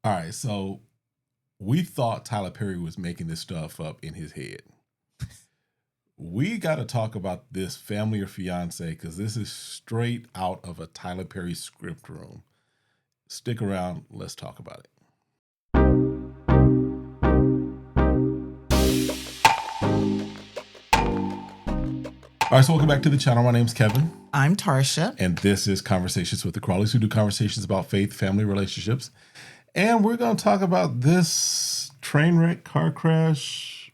All right, so we thought Tyler Perry was making this stuff up in his head. We got to talk about this Family or Fiance because this is straight out of a Tyler Perry script room. Stick around. Let's talk about it. All right, so welcome back to the channel. My name's Kevin. I'm Tarsha. And this is Conversations with the Crawleys, who do conversations about faith, family, relationships. And we're going to talk about this train wreck, car crash,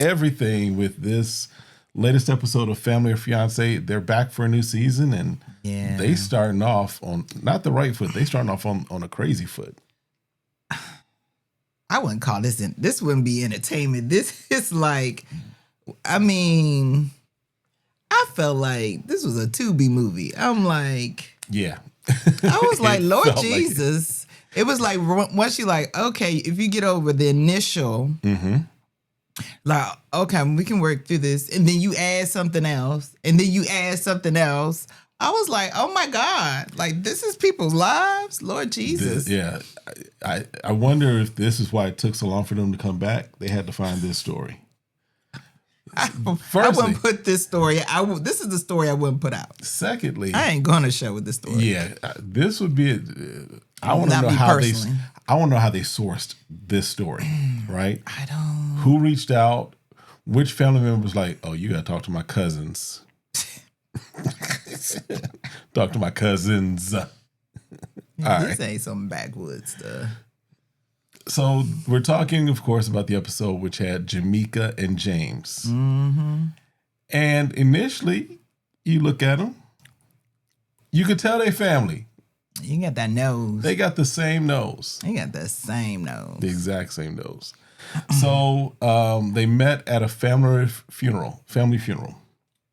everything with this latest episode of Family or Fiance. They're back for a new season, and they starting off on not the right foot. They starting off on a crazy foot. I wouldn't call this wouldn't be entertainment. This is like, I felt like this was a Tubi movie. I'm like, yeah. I was like, Lord Jesus. It was like, once you like, okay, if you get over the initial, like, okay, we can work through this. And then you add something else. And then you add something else. I was like, oh my God, like this is people's lives, Lord Jesus. I wonder if this is why it took so long for them to come back. They had to find this story. I wouldn't put this story. This is the story I wouldn't put out. Secondly, I ain't gonna show with this story. Yeah, this would be. I want to know how they. I want to know how they sourced this story, right? I don't. Who reached out? Which family member was like, "Oh, you got to talk to my cousins." Talk to my cousins. This ain't some backwoods stuff. So we're talking, of course, about the episode which had Jamica and James. Mm-hmm. And initially, you look at them, you could tell they family. You got that nose. They got the same nose. They got the same nose. The exact same nose. So they met at a family funeral.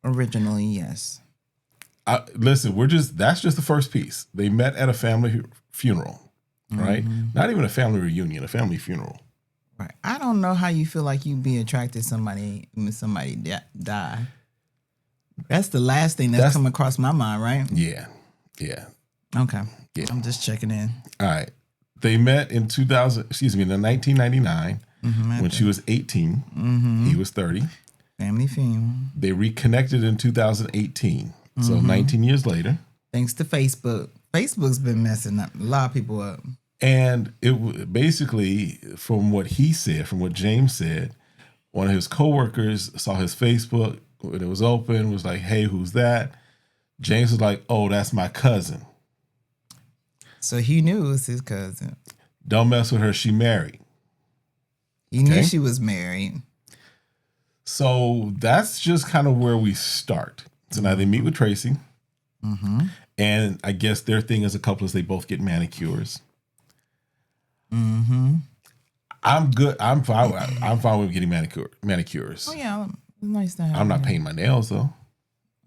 Originally, yes. Listen, that's just the first piece. They met at a family funeral. Right? Not even a family reunion, a family funeral. Right. I don't know how you feel like you be attracted to somebody when somebody die. That's the last thing that's come across my mind, right? Yeah. Okay. Yeah. I'm just checking in. All right. They met in 1999 when she was 18. He was 30. Family funeral. They reconnected in 2018. So 19 years later. Thanks to Facebook. Facebook's been messing up a lot of people up. And it basically, from what he said, from what James said, one of his coworkers saw his Facebook when it was open, was like, "Hey, who's that?" James was like, "Oh, that's my cousin." So he knew it was his cousin. Don't mess with her. She married. He knew she was married. So that's just kind of where we start. So now they meet with Tracy. And I guess their thing as a couple is they both get manicures. I'm good. I'm fine. I'm fine with getting manicures. Oh yeah, nice to have. I'm not painting my nails though.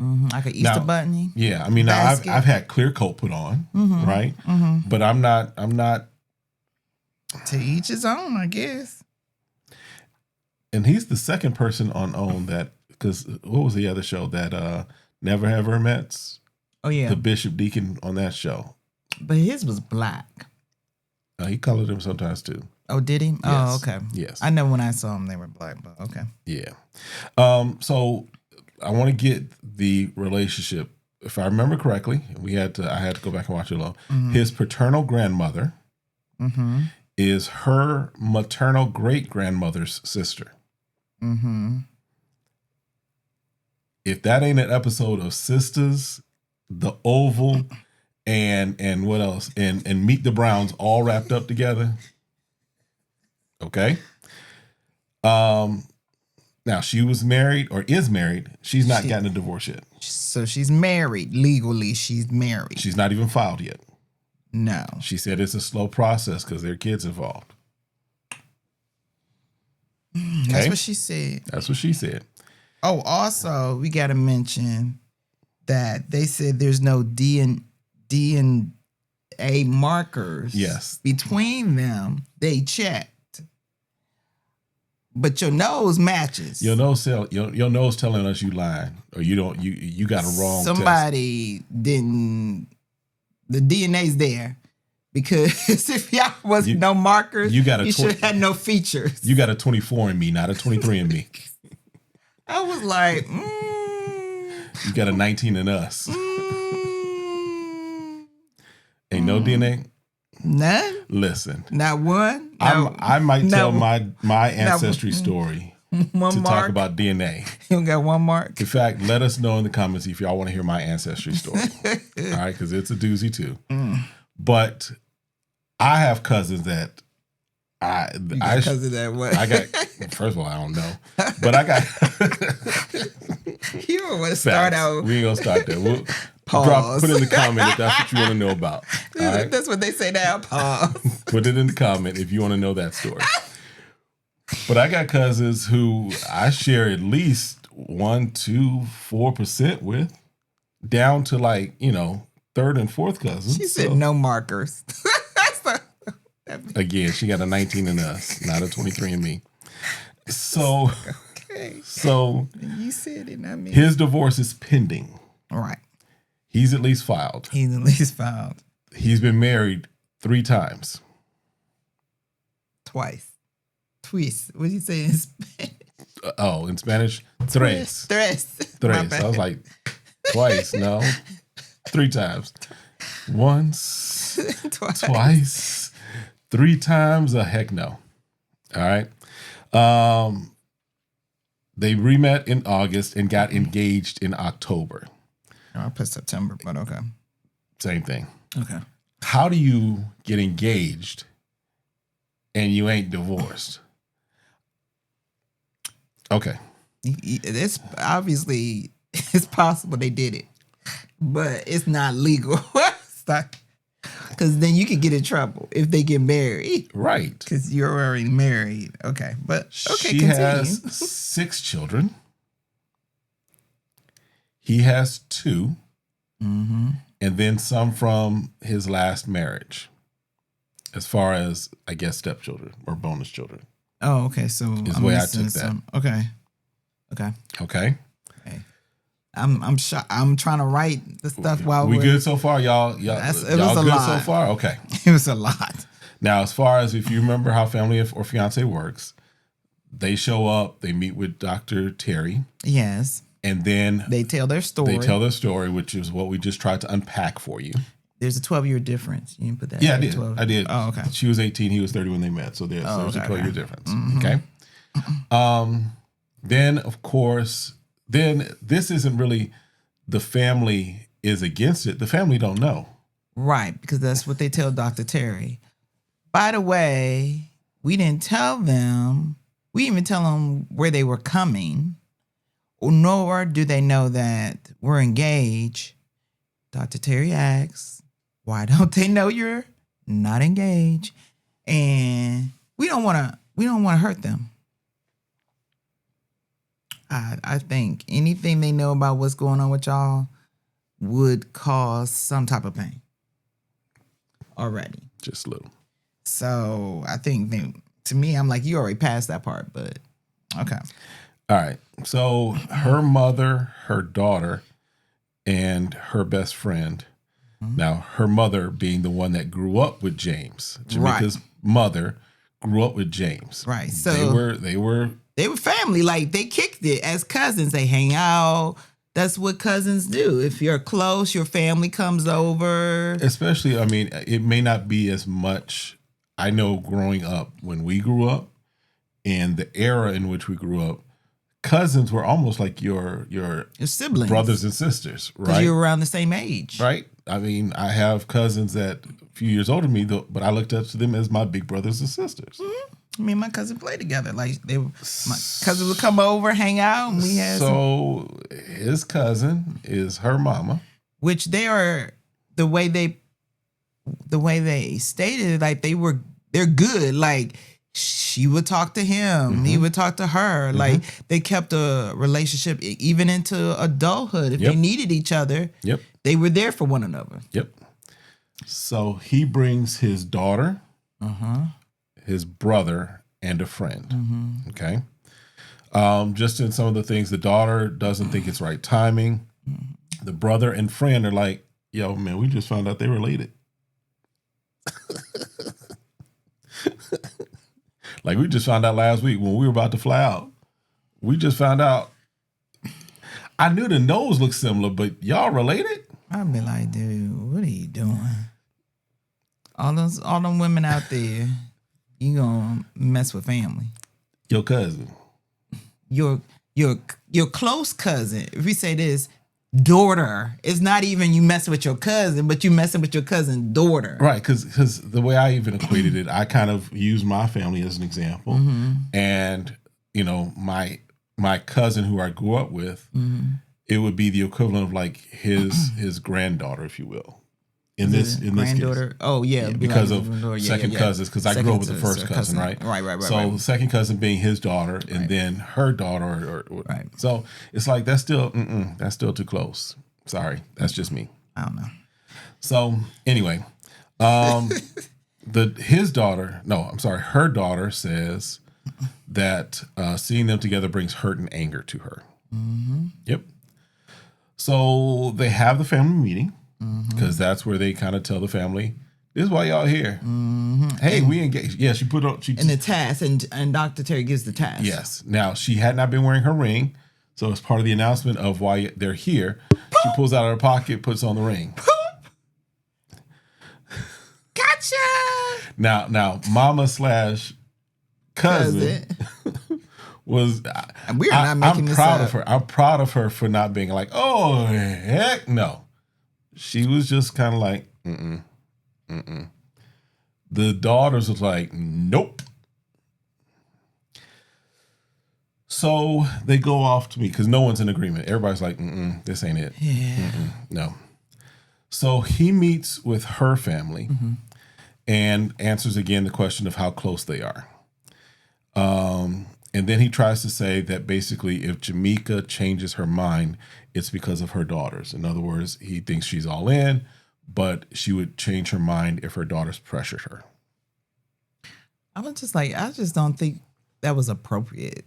Like an Easter bunny. Yeah, I mean, I've had clear coat put on, right? But I'm not. To each his own, I guess. And he's the second person on OWN that, because what was the other show that Never Have Ever Met's? Oh, yeah. The Bishop Deacon on that show. But his was black. He colored them sometimes too. Oh, did he? Yes. Oh, okay. Yes. I know when I saw them, they were black, but okay. Yeah. So I want to get the relationship. If I remember correctly, I had to go back and watch it alone. His paternal grandmother is her maternal great-grandmother's sister. If that ain't an episode of Sisters, The Oval, and what else? And Meet the Browns all wrapped up together. Okay. Now she was married or is married. She's not gotten a divorce yet. So she's married. Legally, she's married. She's not even filed yet. No. She said it's a slow process because there are kids involved. Okay? That's what she said. That's what she said. Oh, also, we got to mention that they said there's no DNA markers between them. They checked. But your nose matches. Your nose telling us you lying or you don't you got a wrong Somebody didn't. The DNA's there. Because if y'all was no markers, you should have had no features. You got a 24 in me, not a 23 in me. I was like, You got a 19 in us. Ain't no DNA? None? Listen. Not one? I might tell my ancestry story to talk about DNA. You got one mark? In fact, let us know in the comments if y'all want to hear my ancestry story. All right, because it's a doozy too. But I have cousins that cousins that what? I got, first of all, I don't know. But I got You don't want to start out. We ain't gonna start there. We'll pause. Put in the comment if that's what you want to know about. All right? That's what they say now. Pause. Put it in the comment if you want to know that story. But I got cousins who I share at least 4% with, down to like, third and fourth cousins. She said no markers. Again, she got a 19 in us, not a 23 in me. So, okay. So you said it, not me. His divorce is pending. All right. He's at least filed. He's been married 3 times. Twice. What did you say in Spanish? In Spanish? Tres. I was like, twice, no. 3 times. Once, twice, 3 times, a heck no. All right. They re-met in August and got engaged in October. I put September, but okay. Same thing. Okay. How do you get engaged and you ain't divorced? Okay. It's obviously, it's possible they did it, but it's not legal. Because then you could get in trouble if they get married. Right. Because you're already married. Okay. But okay, she has 6 children. He has 2. Mm-hmm. And then some from his last marriage. As far as, I guess, stepchildren or bonus children. Oh, okay. So is the way I took that. Okay. I'm trying to write the stuff while we good so far, y'all. Y'all it was good a lot so far. Okay, it was a lot. Now, as far as if you remember how Family or Fiance works, they show up, they meet with Dr. Terry. Yes, and then they tell their story. Which is what we just tried to unpack for you. There's a 12-year difference. You didn't put that. Yeah, I did. Oh, okay. She was 18, he was 30 when they met, so there's a 12-year difference. Mm-hmm. Okay. Then, of course, this isn't really the family is against it. The family don't know. Right, because that's what they tell Dr. Terry. By the way, we didn't tell them. We didn't even tell them where they were coming, nor do they know that we're engaged. Dr. Terry asks, why don't they know you're not engaged? And we don't want to hurt them. I think anything they know about what's going on with y'all would cause some type of pain already. Just a little. So I think to me, I'm like, you already passed that part, but okay. All right. So her mother, her daughter, and her best friend. Mm-hmm. Now, her mother being the one that grew up with James. Jamica's mother grew up with James. Right. So they were family. Like, they kicked it as cousins. They hang out. That's what cousins do. If you're close, your family comes over. Especially, I mean, it may not be as much. I know growing up, when we grew up, and the era in which we grew up, cousins were almost like your siblings, brothers and sisters, right? Because you were around the same age. Right. I mean, I have cousins that a few years older than me, but I looked up to them as my big brothers and sisters. Mm-hmm. Me and my cousin played together. Like, my cousin would come over, hang out, and we had his cousin is her mama. Which they are, the way they stated, like, they're good. Like, she would talk to him. Mm-hmm. He would talk to her. Mm-hmm. Like, they kept a relationship even into adulthood. If they needed each other, they were there for one another. Yep. So he brings his daughter, his brother, and a friend. Mm-hmm. Okay. Just in some of the things, the daughter doesn't think it's right timing. Mm-hmm. The brother and friend are like, yo, man, we just found out they related. Like we just found out last week when we were about to fly out. We just found out. I knew the nose looked similar, but y'all related? I'd be like, dude, what are you doing? All them women out there, you gonna mess with family. Your cousin. Your close cousin. If we say this, daughter. It's not even you messing with your cousin, but you messing with your cousin's daughter. Right, because the way I even equated it, I kind of use my family as an example. And, you know, my cousin who I grew up with, it would be the equivalent of like his granddaughter, if you will. In this granddaughter. Case. Oh yeah, because of second cousins. Because I grew up with the first cousin, right? Right. So the second cousin being his daughter, and then her daughter. Right. So it's like that's still too close. Sorry, that's just me. I don't know. So anyway, her daughter says that seeing them together brings hurt and anger to her. Yep. So they have the family meeting. Because that's where they kind of tell the family, this is why y'all here. Hey, we engaged. Yeah, she put on... And the task, and Dr. Terry gives the task. Yes. Now, she had not been wearing her ring, so as part of the announcement of why they're here, she pulls out of her pocket, puts on the ring. Gotcha! Now, mama / cousin was... I'm proud of her. I'm proud of her for not being like, oh, heck no. She was just kind of like, The daughters was like, nope. So they go off to me because no one's in agreement. Everybody's like, this ain't it. Yeah. No. So he meets with her family and answers again the question of how close they are. And then he tries to say that basically if Jamica changes her mind, it's because of her daughters. In other words, he thinks she's all in, but she would change her mind if her daughters pressured her. I was just like, I just don't think that was appropriate.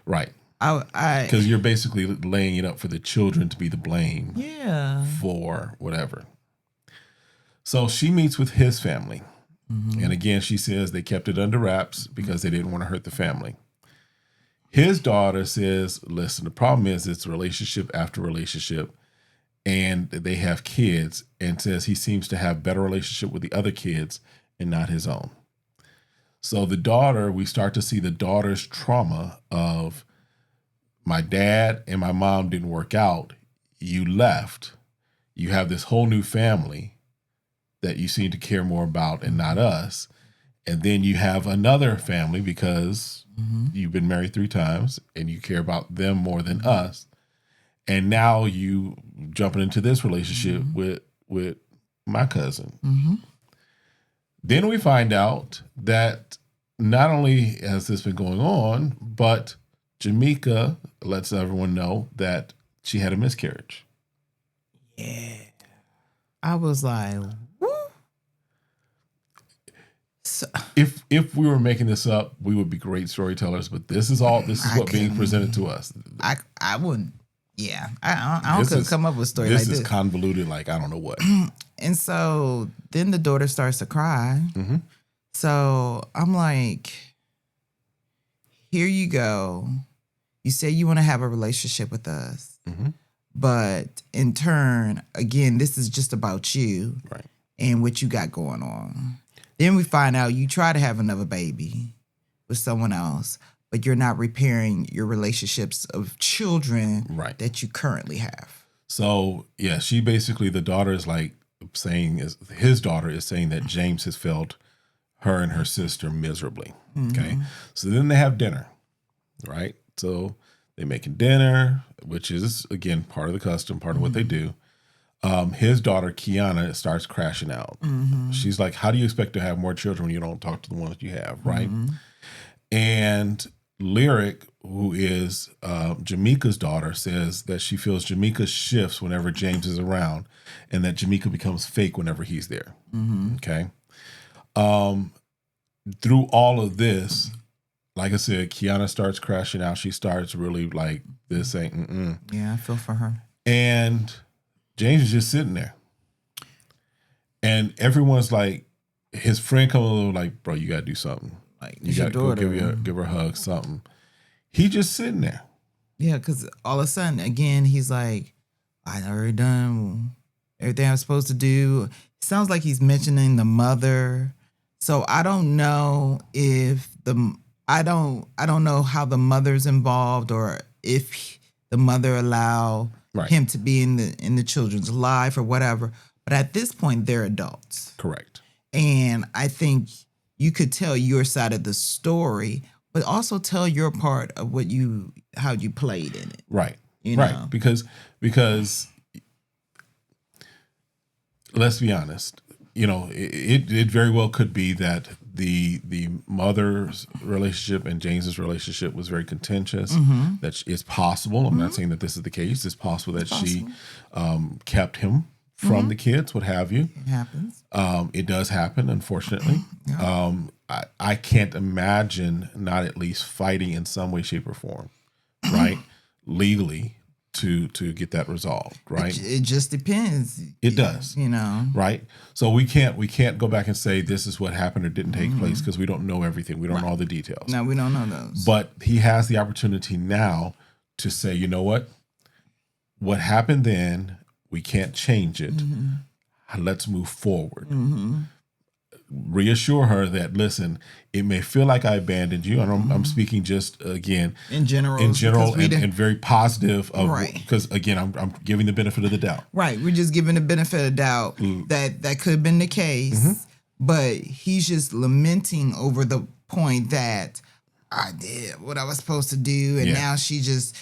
Right. Because you're basically laying it up for the children to be the blame. Yeah. For whatever. So she meets with his family. And again, she says they kept it under wraps because they didn't want to hurt the family. His daughter says, listen, the problem is it's relationship after relationship and they have kids, and says he seems to have better relationship with the other kids and not his own. So the daughter, we start to see the daughter's trauma of my dad and my mom didn't work out. You left. You have this whole new family that you seem to care more about and not us. And then you have another family because you've been married 3 times and you care about them more than us. And now you jumping into this relationship with my cousin. Then we find out that not only has this been going on, but Jamica lets everyone know that she had a miscarriage. Yeah. I was like, so, if we were making this up, we would be great storytellers. But this is what being presented to us. I wouldn't. Yeah, I couldn't come up with a story like this. This is convoluted, like I don't know what. And so then the daughter starts to cry. So I'm like, here you go. You say you want to have a relationship with us, but in turn, again, this is just about you and what you got going on. Then we find out you try to have another baby with someone else, but you're not repairing your relationships of children that you currently have. So, yeah, she basically, the daughter is like saying, his daughter is saying that James has failed her and her sister miserably. Okay. So then they have dinner, right? So they're making dinner, which is, again, part of the custom, part of what they do. His daughter, Kiana, starts crashing out. She's like, how do you expect to have more children when you don't talk to the ones you have, right? And Lyric, who is Jamica's daughter, says that she feels Jamica shifts whenever James is around and that Jamica becomes fake whenever he's there. Okay. Through all of this, like I said, Kiana starts crashing out. She starts really like, this ain't, Yeah, I feel for her. And James is just sitting there. And everyone's like, his friend comes over like, bro, you got to do something. Like, you got to go give her a hug, something. He just sitting there. Yeah, because all of a sudden, again, he's like, I already done everything I'm supposed to do. Sounds like he's mentioning the mother. So I don't know if I don't know how the mother's involved, or if the mother allow him to be in the children's life or whatever. But at this point, they're adults. Correct. And I think you could tell your side of the story, but also tell your part of how you played in it. Right. Right. Because let's be honest, it very well could be that the mother's relationship and James's relationship was very contentious. Mm-hmm. That it's possible. I'm not saying that this is the case. It's possible that she kept him from the kids, what have you. It happens. It does happen, unfortunately. Yeah. I can't imagine not at least fighting in some way, shape, or form, right? Legally to get that resolved, right? It just depends. It does. Right? So we can't go back and say this is what happened or didn't take place, because we don't know everything. We don't know all the details. No, we don't know those. But he has the opportunity now to say, you know what? What happened then, we can't change it. Mm-hmm. Let's move forward. Mm-hmm. Reassure her that, listen, it may feel like I abandoned you. I'm speaking just, again, in general and very positive. Because, again, I'm giving the benefit of the doubt. Right. We're just giving the benefit of the doubt that could have been the case. Mm-hmm. But he's just lamenting over the point that I did what I was supposed to do. And now she just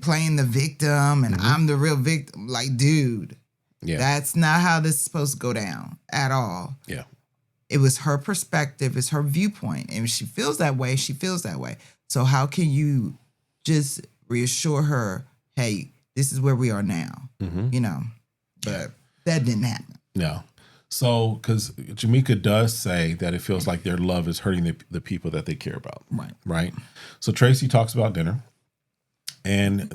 playing the victim, and I'm the real victim. Like, dude. Yeah. That's not how this is supposed to go down at all. Yeah. It was her perspective, it's her viewpoint. And if she feels that way, she feels that way. So how can you just reassure her, hey, this is where we are now? Mm-hmm. But that didn't happen. No. So, because Jamica does say that it feels like their love is hurting the people that they care about. Right. Right. So Tracy talks about dinner. And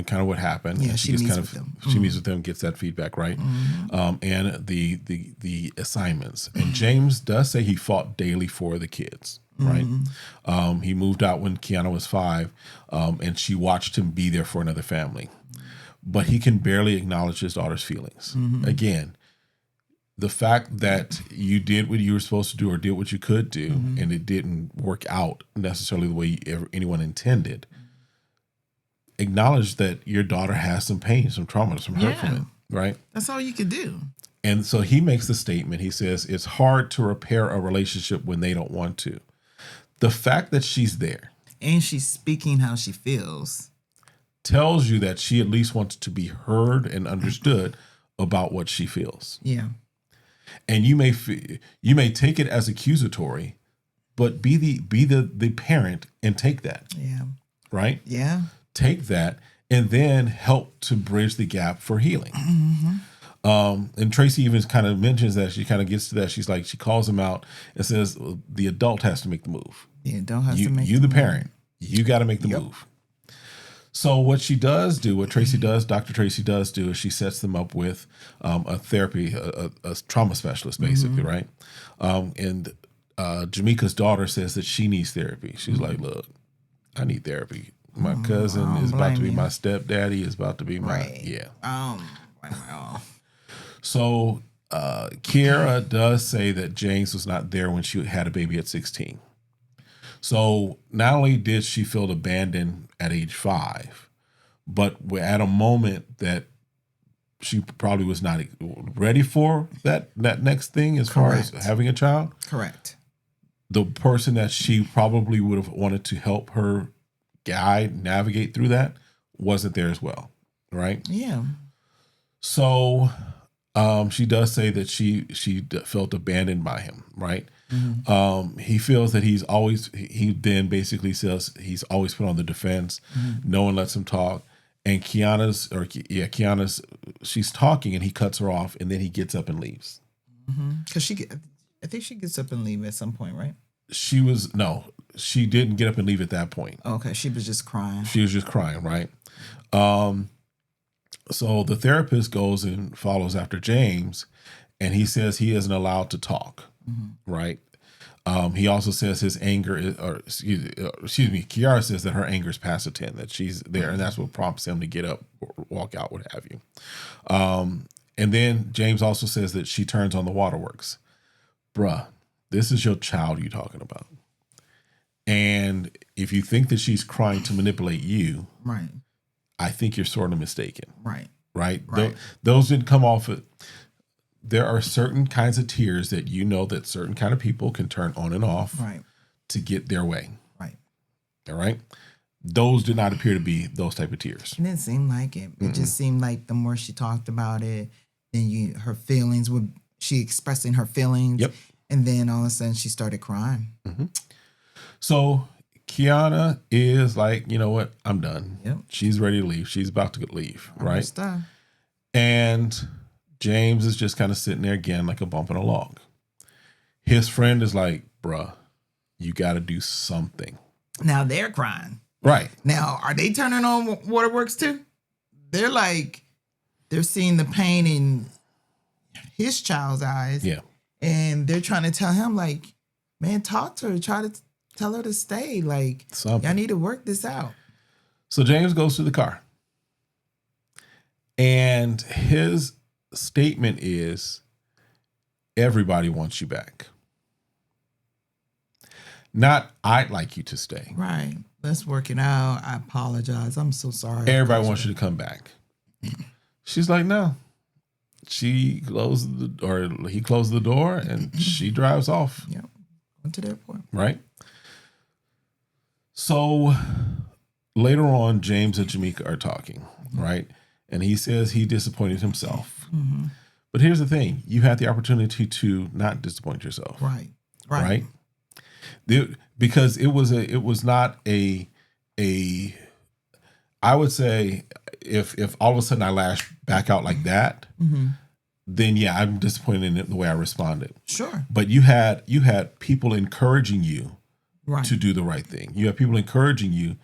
kind of what happened. Yeah, she meets with them. She meets with them, gets that feedback, right? Mm-hmm. And the assignments. And James does say he fought daily for the kids, right? Mm-hmm. He moved out when Kiana was 5, and she watched him be there for another family. But he can barely acknowledge his daughter's feelings. Mm-hmm. Again, the fact that you did what you were supposed to do or did what you could do, and it didn't work out necessarily the way anyone intended. Acknowledge that your daughter has some pain, some trauma, some hurt from it, right? That's all you can do. And so he makes the statement. He says, it's hard to repair a relationship when they don't want to. The fact that she's there. And she's speaking how she feels. Tells you that she at least wants to be heard and understood about what she feels. Yeah. And you may take it as accusatory, but be the parent and take that. Yeah. Right? Yeah. Take that and then help to bridge the gap for healing. Mm-hmm. And Tracy even kind of mentions that. She kind of gets to that. She's like, she calls him out and says, well, the adult has to make the move. The adult has to make the move. You, the parent, you got to make the move. So what she does do, what Tracy does, Dr. Tracy does do, is she sets them up with a therapy, a trauma specialist, basically, right? And Jamica's daughter says that she needs therapy. She's like, look, I need therapy. My cousin is about to be my stepdaddy, is about to be my, So Kiara does say that James was not there when she had a baby at 16. So not only did she feel abandoned at age 5, but we're at a moment that she probably was not ready for that next thing as far as having a child. Correct. The person that she probably would have wanted to help her guide, navigate through that wasn't there as well, right? Yeah. So she does say that she felt abandoned by him, right? Mm-hmm. He feels that he then basically says he's always put on the defense. Mm-hmm. No one lets him talk. And Kiana's, she's talking and he cuts her off and then he gets up and leaves. Because I think she gets up and leave at some point, right? She didn't get up and leave at that point. Okay, she was just crying. She was just crying, right? So the therapist goes and follows after James, and he says he isn't allowed to talk, right? He also says his anger is, or excuse me, Kiara says that her anger is past a 10, that she's there, and that's what prompts him to get up, walk out, what have you. And then James also says that she turns on the waterworks. Bruh, this is your child you're talking about. And if you think that she's crying to manipulate you, right, I think you're sort of mistaken. Right. Right? Right. Those didn't come off it. There are certain kinds of tears that you know that certain kind of people can turn on and off to get their way. Right. All right? Those did not appear to be those type of tears. It didn't seem like it. It just seemed like the more she talked about it, then her feelings she expressing her feelings. Yep. And then all of a sudden she started crying. So Kiana is like, you know what? I'm done. Yep. She's ready to leave. She's about to leave, right? Stuff. And James is just kind of sitting there again like a bump in a log. His friend is like, bruh, you got to do something. Now they're crying. Right. Now, are they turning on waterworks too? They're like, they're seeing the pain in his child's eyes. Yeah. And they're trying to tell him, like, man, talk to her. Try to tell her to stay. Like, y'all need to work this out. So James goes to the car. And his statement is, everybody wants you back. Not, I'd like you to stay. Right. Let's work it out. I apologize. I'm so sorry. Everybody wants you to come back. She's like, no. He closed the door and she drives off. Yep. Went to the airport. Right. So later on, James and Jamica are talking, right? And he says he disappointed himself. But here's the thing. You had the opportunity to not disappoint yourself. Right. Because it was not a I would say if all of a sudden I lash back out like that, then yeah, I'm disappointed in the way I responded. Sure. But you had people encouraging you right. to do the right thing. You have people encouraging you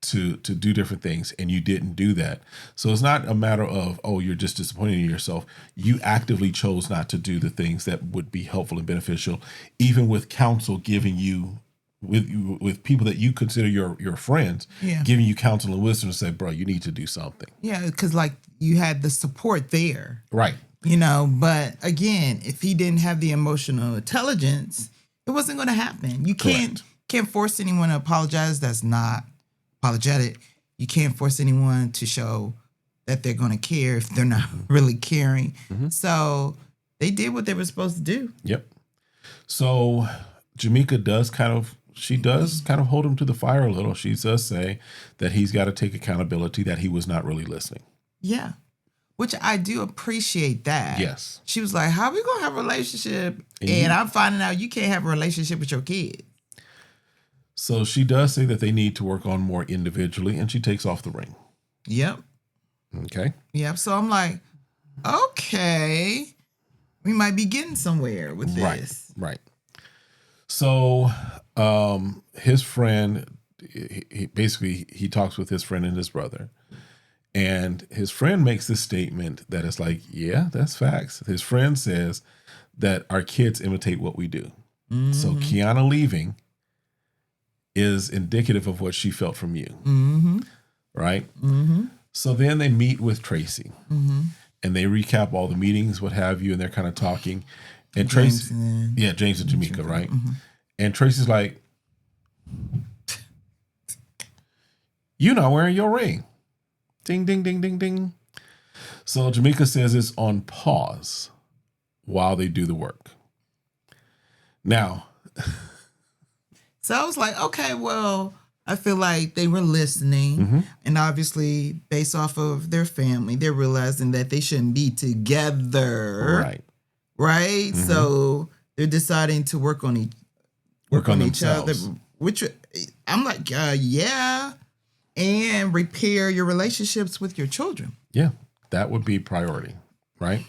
to do different things, and you didn't do that. So it's not a matter of, oh, you're just disappointed in yourself. You actively chose not to do the things that would be helpful and beneficial, even with counsel giving you, with people that you consider your friends, giving you counsel and wisdom to say, bro, you need to do something. Yeah, because like you had the support there. Right. You know, but again, if he didn't have the emotional intelligence, it wasn't going to happen. You can't force anyone to apologize. That's not apologetic. You can't force anyone to show that they're going to care if they're not really caring. So they did what they were supposed to do. Yep. So Jamica does kind of hold him to the fire a little. She does say that he's got to take accountability, that he was not really listening. Yeah. Which I do appreciate that. Yes. She was like, how are we going to have a relationship? And I'm finding out you can't have a relationship with your kids. So she does say that they need to work on more individually, and she takes off the ring. Yep. Okay. Yep. So I'm like, okay, we might be getting somewhere with this. Right. So his friend, he talks with his friend and his brother. And his friend makes this statement that is like, yeah, that's facts. His friend says that our kids imitate what we do. So Kiana leaving is indicative of what she felt from you. Right? So then they meet with Tracy. And they recap all the meetings, what have you, and they're kind of talking. And James Tracy, James and Jamica, right? And Tracy's like, you're not wearing your ring. Ding, ding, ding, ding, ding. So Jamica says it's on pause while they do the work. Now. So I was like, okay, well, I feel like they were listening. And obviously, based off of their family, they're realizing that they shouldn't be together. Right? So they're deciding to work on each other. Which I'm like, yeah. And repair your relationships with your children. Yeah, that would be priority. right?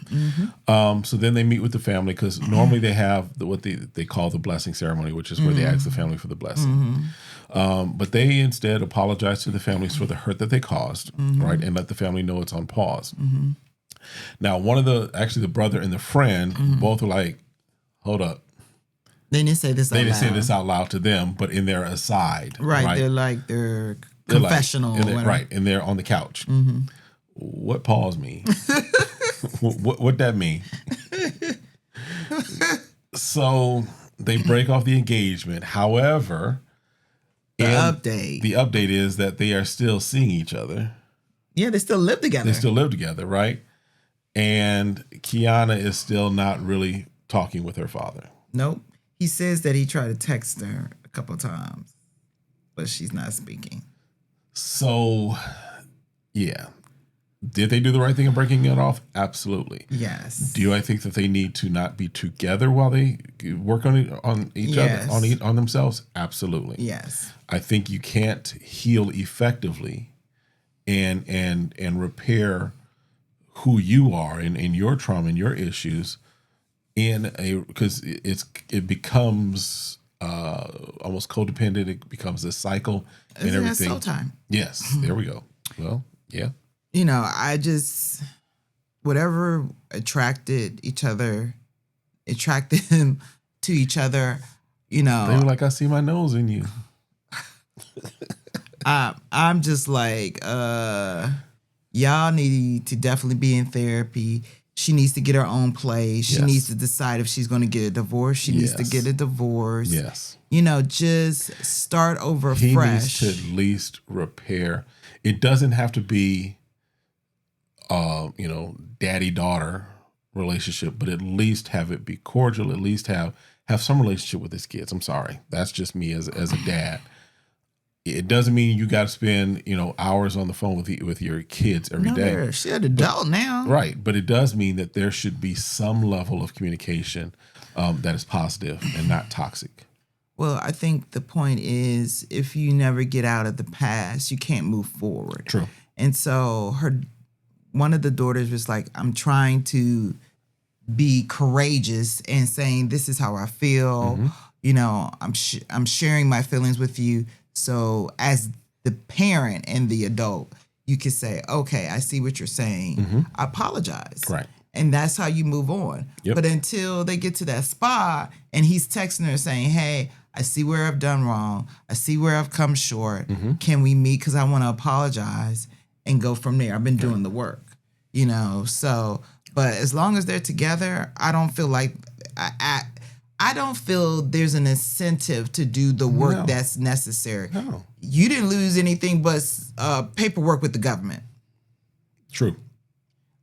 So then they meet with the family because normally they have what they call the blessing ceremony, which is where they ask the family for the blessing. But they instead apologize to the families for the hurt that they caused, right? And let the family know it's on pause. Now, the brother and the friend both were like, hold up. They didn't say this out loud. They didn't say this out loud to them, but in their aside. Right. They're confessional. Right. And they're on the couch. What pause mean? what that mean? So they break off the engagement. However, the update is that they are still seeing each other. Yeah, they still live together. Right? And Kiana is still not really talking with her father. Nope. He says that he tried to text her a couple of times, but she's not speaking. So, yeah. Did they do the right thing in breaking it off? Absolutely. Yes. Do I think that they need to not be together while they work on each other, on themselves? Absolutely. Yes. I think you can't heal effectively and repair who you are and your trauma and your issues because it becomes almost codependent. It becomes a cycle and everything. Soul time. Yes. There we go. Well, yeah. Whatever attracted them to each other, They were like, I see my nose in you. I'm just like, y'all need to definitely be in therapy. She needs to get her own place. She needs to decide if she's going to get a divorce. She needs to get a divorce. Yes. Just start over he fresh. He needs to at least repair. It doesn't have to be, daddy-daughter relationship, but at least have it be cordial. At least have some relationship with his kids. I'm sorry. That's just me as a dad. It doesn't mean you got to spend, hours on the phone with your kids every day. She's an adult now. Right. But it does mean that there should be some level of communication that is positive and not toxic. Well, I think the point is if you never get out of the past, you can't move forward. True. And so one of the daughters was like, I'm trying to be courageous and saying, this is how I feel. I'm sharing my feelings with you. So as the parent and the adult, you could say, okay, I see what you're saying. I apologize. Right. And that's how you move on. Yep. But until they get to that spot and he's texting her saying, hey, I see where I've done wrong. I see where I've come short. Can we meet? Because I want to apologize and go from there. I've been doing the work, So, but as long as they're together, I don't feel like I don't feel there's an incentive to do the work that's necessary. No. You didn't lose anything but paperwork with the government. True.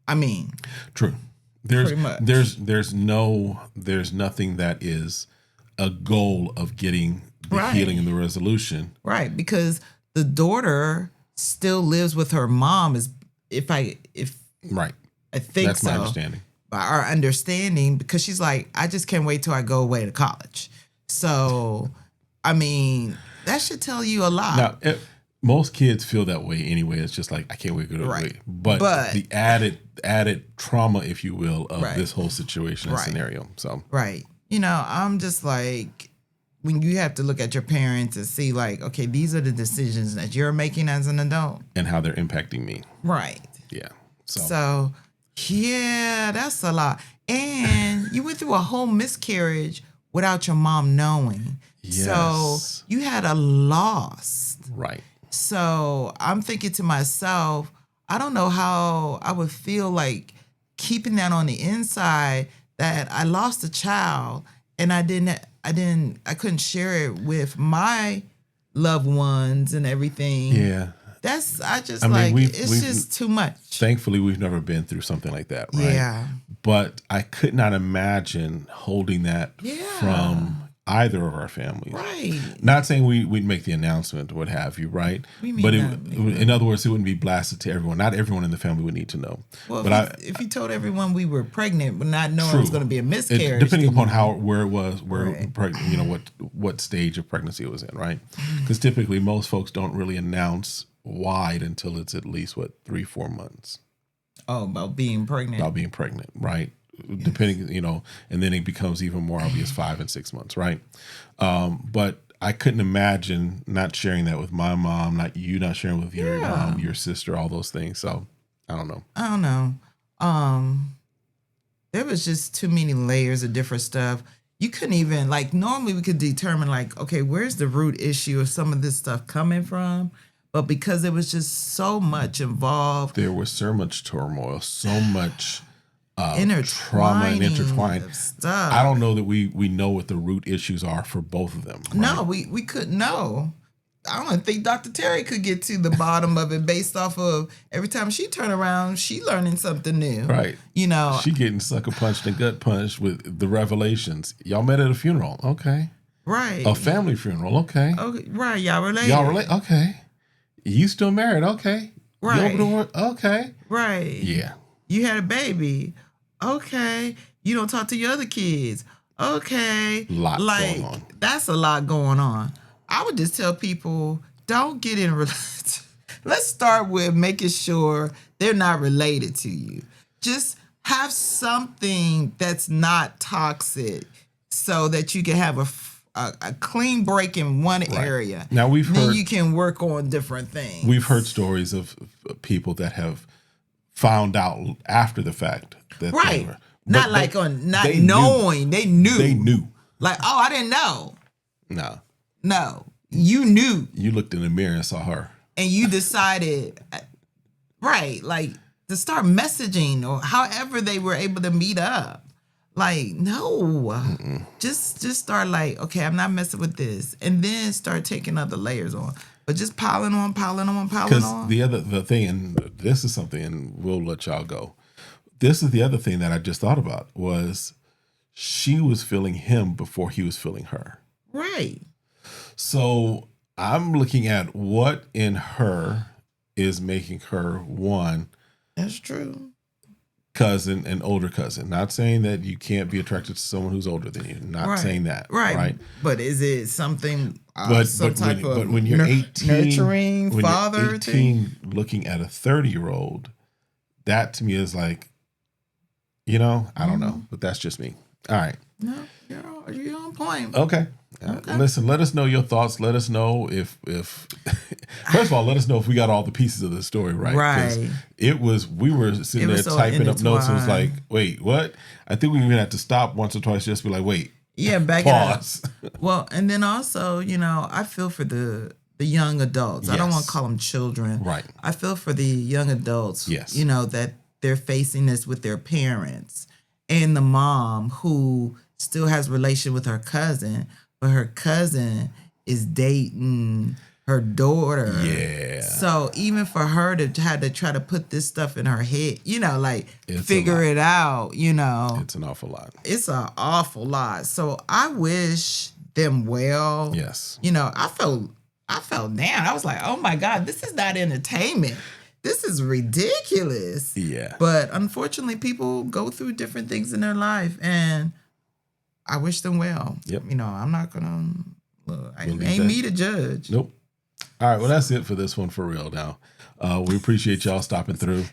I mean, true. There's nothing that is a goal of getting the healing and the resolution. Right, because the daughter still lives with her mom. Right. I think that's so. My understanding. By our understanding, because she's like, I just can't wait till I go away to college. So, I mean, that should tell you a lot. Now, most kids feel that way anyway. It's just like, I can't wait to go away. But the added trauma, if you will, of this whole situation and scenario. So right. I'm just like, when you have to look at your parents and see like, okay, these are the decisions that you're making as an adult. And how they're impacting me. Right. Yeah. So yeah, that's a lot. And you went through a whole miscarriage without your mom knowing. Yes. So you had a loss. Right. So I'm thinking to myself, I don't know how I would feel like keeping that on the inside that I lost a child and I couldn't share it with my loved ones and everything. Yeah. It's just too much. Thankfully, we've never been through something like that, right? Yeah. But I could not imagine holding that from either of our families. Right. Not saying we'd make the announcement or what have you, right? But in other words, it wouldn't be blasted to everyone. Not everyone in the family would need to know. Well, if you told everyone we were pregnant but not knowing it was going to be a miscarriage. Depending upon where it was, what stage of pregnancy it was in, right? Because typically most folks don't really announce wide until it's at least 3-4 months. Oh, about being pregnant. About being pregnant, right? Yes. Depending, and then it becomes even more obvious 5 and 6 months, right? But I couldn't imagine not sharing that with my mom, not sharing with your mom, your sister, all those things. So I don't know. There was just too many layers of different stuff. You couldn't even, normally we could determine, okay, where's the root issue of some of this stuff coming from? But because there was just so much involved. There was so much turmoil, so much trauma and intertwined stuff. I don't know that we know what the root issues are for both of them. Right? No, we couldn't know. I don't think Dr. Terry could get to the bottom of it based off of every time she turn around, she learning something new. Right. She getting sucker punched and gut punched with the revelations. Y'all met at a funeral. Okay. Right. A family funeral. Okay. Okay. Right. Y'all relate. Okay. You still married. Okay. Right. You over the work. Okay. Right. Yeah. You had a baby. Okay. You don't talk to your other kids. Okay. Lot going on. That's a lot going on. I would just tell people, don't get in related. Let's start with making sure they're not related to you. Just have something that's not toxic so that you can have a clean break in one area. Now then you can work on different things. We've heard stories of people that have found out after the fact that they were. Not knowing. They knew. They knew. I didn't know. No, you knew. You looked in the mirror and saw her. And you decided, to start messaging or however they were able to meet up. No. Mm-mm. Just start okay, I'm not messing with this. And then start taking other layers on. But just piling on. Because the thing, and this is something, and we'll let y'all go. This is the other thing that I just thought about was she was feeling him before he was feeling her. Right. So I'm looking at what in her is making her one. That's true. Cousin and older cousin. Not saying that you can't be attracted to someone who's older than you. Not saying that. Right. But is it something, but when you're 18, nurturing when father you're 18 looking at a 30-year-old, that to me is I don't know. But that's just me. All right. No, you're on point. Okay. Listen, let us know your thoughts. Let us know if first of all, let us know if we got all the pieces of the story right. Right. We were sitting there typing up notes and it was like, wait, what? I think we even had to stop once or twice just be like, wait. Yeah, back pause. It up. Well, and then also, I feel for the young adults. Yes. I don't want to call them children. Right. I feel for the young adults. Yes. That they're facing this with their parents and the mom who still has relation with her cousin, but her cousin is dating her daughter. Yeah. So even for her to have to try to put this stuff in her head, it's figure it out, It's an awful lot. It's an awful lot. So I wish them well. Yes. I felt down. I was like, oh my God, this is not entertainment. This is ridiculous. Yeah. But unfortunately, people go through different things in their life, and I wish them well. Yep. I'm not gonna. Ain't me to judge. Nope. All right. Well, that's it for this one for real. Now, we appreciate y'all stopping through.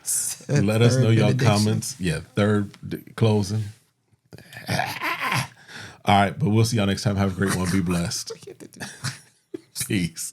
Let us know y'all comments. Yeah. Third closing. All right. But we'll see y'all next time. Have a great one. Be blessed. Peace.